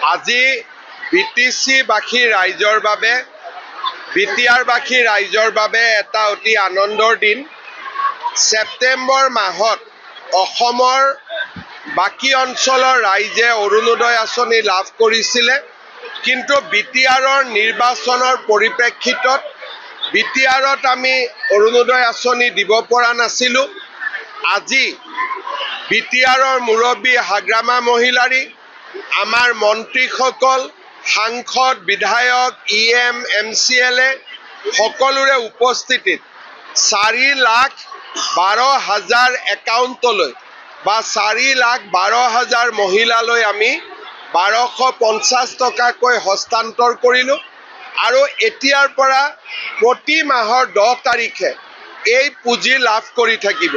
আজি বিটিচিবাসী ৰাইজৰ বাবে বিটিআৰবাসী ৰাইজৰ বাবে এটা অতি আনন্দৰ দিন। ছেপ্টেম্বৰ মাহত অসমৰ বাকী অঞ্চলৰ ৰাইজে অৰুণোদয় আঁচনি লাভ কৰিছিলে, কিন্তু বিটিআৰৰ নিৰ্বাচনৰ পৰিপ্ৰেক্ষিতত বিটিআৰত আমি অৰুণোদয় আঁচনি দিব পৰা নাছিলোঁ। আজি বিটিআৰৰ মুৰব্বী হাগ্ৰামা মহিলাৰী, আমাৰ মন্ত্ৰীসকল, সাংসদ, বিধায়ক, EM, MCLA সকলোৰে উপস্থিতিত 4,12,000 একাউণ্টলৈ বা 4,12,000 মহিলালৈ আমি 1,250 টকাকৈ হস্তান্তৰ কৰিলোঁ আৰু এতিয়াৰ পৰা প্ৰতি মাহৰ 10 তাৰিখে এই পুঁজি লাভ কৰি থাকিব।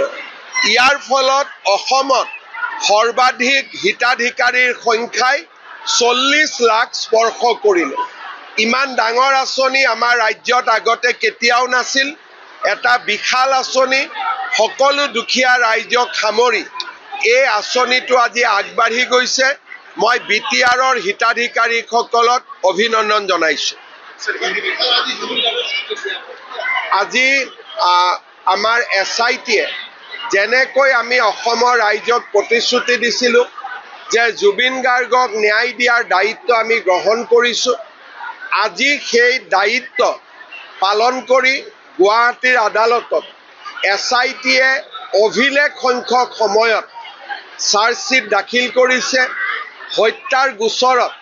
ইয়াৰ ফলত অসমত সৰ্বাধিক হিতাধিকাৰীৰ সংখ্যাই 40 লাখ স্পৰ্শ কৰিলে। ইমান ডাঙৰ আঁচনি আমাৰ ৰাজ্যত আগতে কেতিয়াও নাছিল। এটা বিশাল আঁচনি, সকলো দুখীয়া ৰাইজক সামৰি এই আঁচনিটো আজি আগবাঢ়ি গৈছে। মই বিটিআৰৰ হিতাধিকাৰীসকলক অভিনন্দন জনাইছোঁ। আজি আমাৰ SITয়ে যেনেকৈ আমি অসমৰ ৰাইজক প্ৰতিশ্ৰুতি দিছিলোঁ যে জুবিন গাৰ্গক ন্যায় দিয়াৰ দায়িত্ব আমি গ্ৰহণ কৰিছোঁ, আজি সেই দায়িত্ব পালন কৰি গুৱাহাটীৰ আদালতত SITয়ে অভিলেখ সংখ্যক সময়ত চাৰ্জশ্বীট দাখিল কৰিছে। হত্যাৰ গোচৰত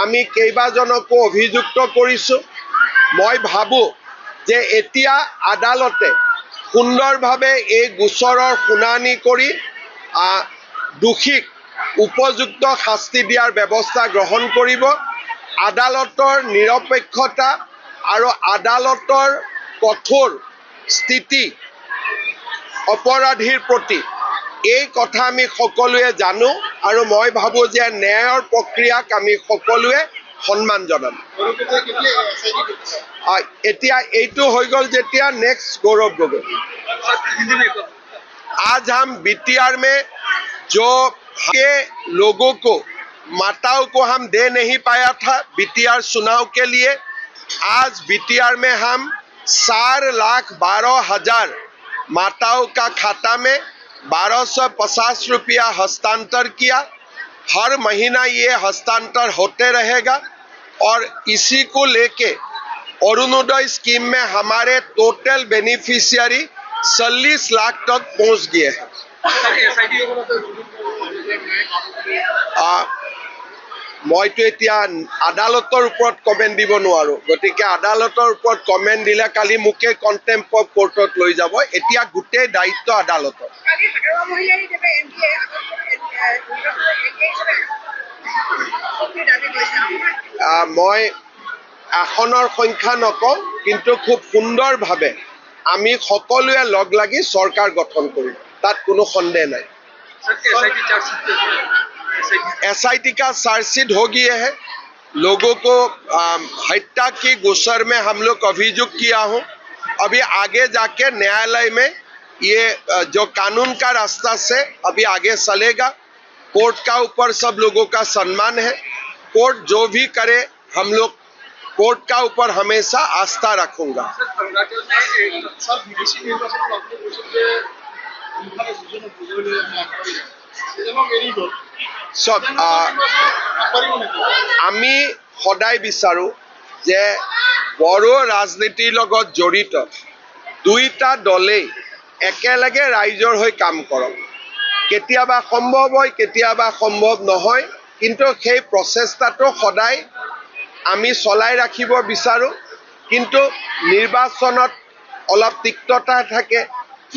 আমি কেইবাজনকো অভিযুক্ত কৰিছোঁ। মই ভাবোঁ যে এতিয়া আদালতে সুন্দৰভাৱে এই গোচৰৰ শুনানি কৰি দোষীক উপযুক্ত শাস্তি দিয়াৰ ব্যৱস্থা গ্ৰহণ কৰিব। আদালতৰ নিৰপেক্ষতা আৰু আদালতৰ কঠোৰ স্থিতি অপৰাধীৰ প্ৰতি, এই কথা আমি সকলোৱে জানো আৰু মই ভাবোঁ যে ন্যায়ৰ প্ৰক্ৰিয়াক আমি সকলোৱে সন্মান জনাম। এতিয়া এইটো হৈ গ'ল যেতিয়া নেক্সট गौरव गगৈ। आज हम BTR में जो के लोगों को माताओं को हम दे नहीं पाया था BTR चुनाव के लिए, आज BTR में हम 4,12,000 माताओं का खाता में 1,250 रुपया हस्तांतर किया। हर महीना ये हस्तांतर होते रहेगा और इसी को लेके अरुणोदय स्कीम में हमारे टोटल बेनिफिशियरी 40 लाख तक पहुंच गए हैं। মইতো এতিয়া আদালতৰ ওপৰত কমেণ্ট দিব নোৱাৰোঁ, গতিকে আদালতৰ ওপৰত কমেণ্ট দিলে কালি মোকে কণ্টেম্প অফ কোৰ্টত লৈ যাব। এতিয়া গোটেই দায়িত্ব আদালতৰ। মই আসনৰ সংখ্যা নকওঁ, কিন্তু খুব সুন্দৰভাৱে আমি সকলোৱে লগ লাগি চৰকাৰ গঠন কৰিম, তাত কোনো সন্দেহ নাই। SIT का चार्जशीट हो गया है। लोगों को हत्या की गोचर में हम लोग अभियुक्त किया हूँ। अभी आगे जाके न्यायालय में ये जो कानून का रास्ता से अभी आगे चलेगा। कोर्ट का ऊपर सब लोगों का सम्मान है। कोर्ट जो भी करे, हम लोग कोर्ट का ऊपर हमेशा आस्था रखूंगा। আমি সদায় বিচাৰোঁ যে বড়ো ৰাজনীতিৰ লগত জড়িত দুইটা দলেই একেলগে ৰাইজৰ হৈ কাম কৰক। কেতিয়াবা সম্ভৱ হয়, কেতিয়াবা সম্ভৱ নহয়, কিন্তু সেই প্ৰচেষ্টাটো সদায় আমি চলাই ৰাখিব বিচাৰোঁ। কিন্তু নিৰ্বাচনত অলপ তিক্ততা থাকে,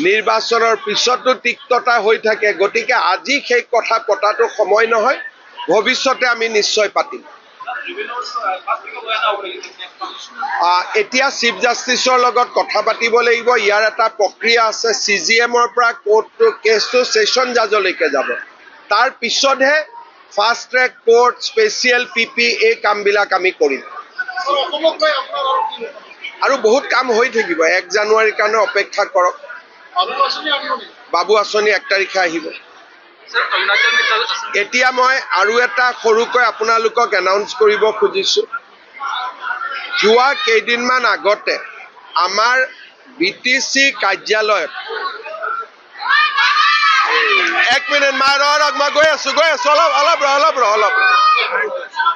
নিৰ্বাচনৰ পিছতো তিক্ততা হৈ থাকে। গতিকে আজি সেই কথা পতাটো সময় নহয়, ভৱিষ্যতে আমি নিশ্চয় পাতিম। এতিয়া চিফ জাষ্টিছৰ লগত কথা পাতিব লাগিব। ইয়াৰ এটা প্ৰক্ৰিয়া আছে। CGMৰ পৰা কোৰ্টটো কেছটো ছেশ্যন জাজলৈকে যাব, তাৰ পিছতহে fast track court, special PP এই কামবিলাক আমি কৰিম। আৰু বহুত কাম হৈ থাকিব। 1 জানুৱাৰীৰ কাৰণে অপেক্ষা কৰক। বাবু আঁচনি 1 তাৰিখে আহিব। এতিয়া মই আৰু এটা সৰুকৈ আপোনালোকক এনাউন্স কৰিব খুজিছোঁ। যোৱা কেইদিনমান আগতে আমাৰ BTC কাৰ্যালয়ত এক মিনিট মই গৈ আছো অলপ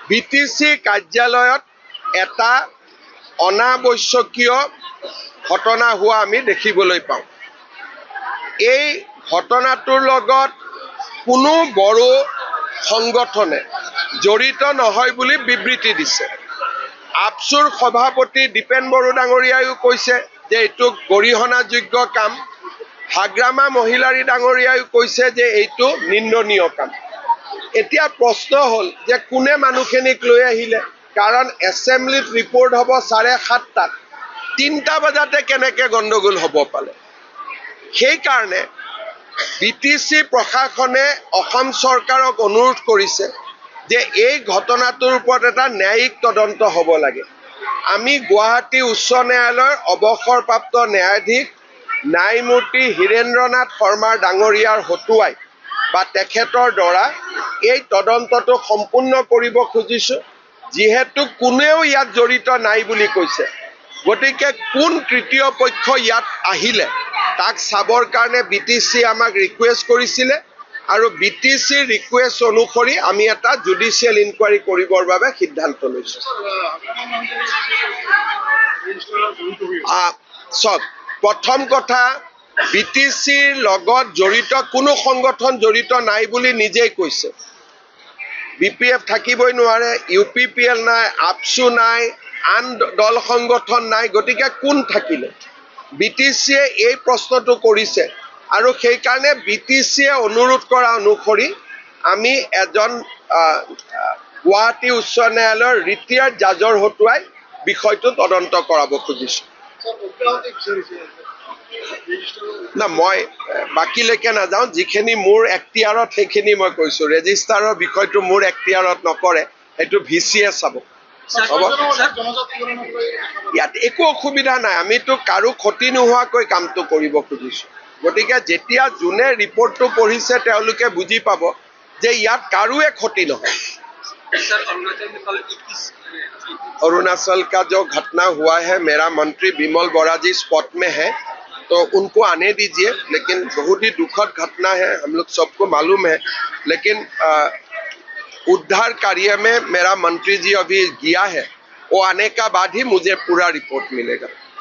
BTC কাৰ্যালয়ত এটা অনাৱশ্যকীয় ঘটনা হোৱা আমি দেখিবলৈ পাওঁ। এই ঘটনাটোৰ লগত কোনো বড়ো সংগঠনে জড়িত নহয় বুলি বিবৃতি দিছে। আপচুৰ সভাপতি দীপেন বড়ো ডাঙৰীয়াইও কৈছে যে এইটো গৰিহণাযোগ্য কাম। হাগ্ৰামা মহিলাৰী ডাঙৰীয়াইও কৈছে যে এইটো নিন্দনীয় কাম। এতিয়া প্ৰশ্ন হ'ল যে কোনে মানুহখিনিক লৈ আহিলে, কাৰণ এছেম্বলিত ৰিপৰ্ট হ'ব 7:30 3টা বজাতে কেনেকৈ গণ্ডগোল হ'ব পালে। সেইকাৰণে BTC প্ৰশাসনে অসম চৰকাৰক অনুৰোধ কৰিছে যে এই ঘটনাটোৰ ওপৰত এটা ন্যায়িক তদন্ত হ'ব লাগে। আমি গুৱাহাটী উচ্চ ন্যায়ালয়ৰ অৱসৰপ্ৰাপ্ত ন্যায়াধীশ ন্যায়মূৰ্তি হীৰেন্দ্ৰনাথ শৰ্মাৰ ডাঙৰীয়াৰ হতুৱাই বা তেখেতৰ দ্বাৰা এই তদন্তটো সম্পূৰ্ণ কৰিব খুজিছোঁ। যিহেতু কোনেও ইয়াত জড়িত নাই বুলি কৈছে, গতিকে কোন তৃতীয় পক্ষ ইয়াত আহিলে তাক চাবৰ কাৰণে BTC আমাক ৰিকুৱেষ্ট কৰিছিলে আৰু BTC ৰিকুৱেষ্ট অনুসৰি আমি এটা জুডিচিয়েল ইনকুৱাৰী কৰিবৰ বাবে সিদ্ধান্ত লৈছোঁ। চাওক, প্ৰথম কথা, BTCৰ লগত জড়িত কোনো সংগঠন জড়িত নাই বুলি নিজেই কৈছে। BPF থাকিবই নোৱাৰে, UPPL নাই, আপচু নাই, আন দল সংগঠন নাই, গতিকে কোন থাকিলে? BTCয়ে এই প্ৰশ্নটো কৰিছে আৰু সেইকাৰণে BTCয়ে অনুৰোধ কৰা অনুসৰি আমি এজন গুৱাহাটী উচ্চ ন্যায়ালয়ৰ ৰিটায়াৰ্ড জাজৰ হতুৱাই বিষয়টো তদন্ত কৰাব খুজিছোঁ। না, মই বাকীলৈকে নাযাওঁ। যিখিনি মোৰ এখতিয়াৰত সেইখিনি মই কৈছোঁ। ৰেজিষ্টাৰৰ বিষয়টো মোৰ এখতিয়াৰত নকৰে, সেইটো VCয়ে চাব। হ'ব, ইয়াত একো অসুবিধা নাই। আমিতো কাৰো ক্ষতি নোহোৱাকৈ কামটো কৰিব খুজিছোঁ। গতিকে যেতিয়া যোনে ৰিপৰ্টটো পঢ়িছে তেওঁলোকে বুজি পাব যে ইয়াত কাৰোৱে ক্ষতি নহয়। अरुणाचल का जो घटना हुआ है, मेरा मंत्री विमल बोरा जी स्पॉट में है, तो उनको आने दीजिए। लेकिन बहुत ही दुखद घटना है, हम लोग सबको मालूम है। लेकिन उद्धार कार्य में मेरा मंत्री जी अभी गया है, वो आने का बाद ही मुझे पूरा रिपोर्ट मिलेगा।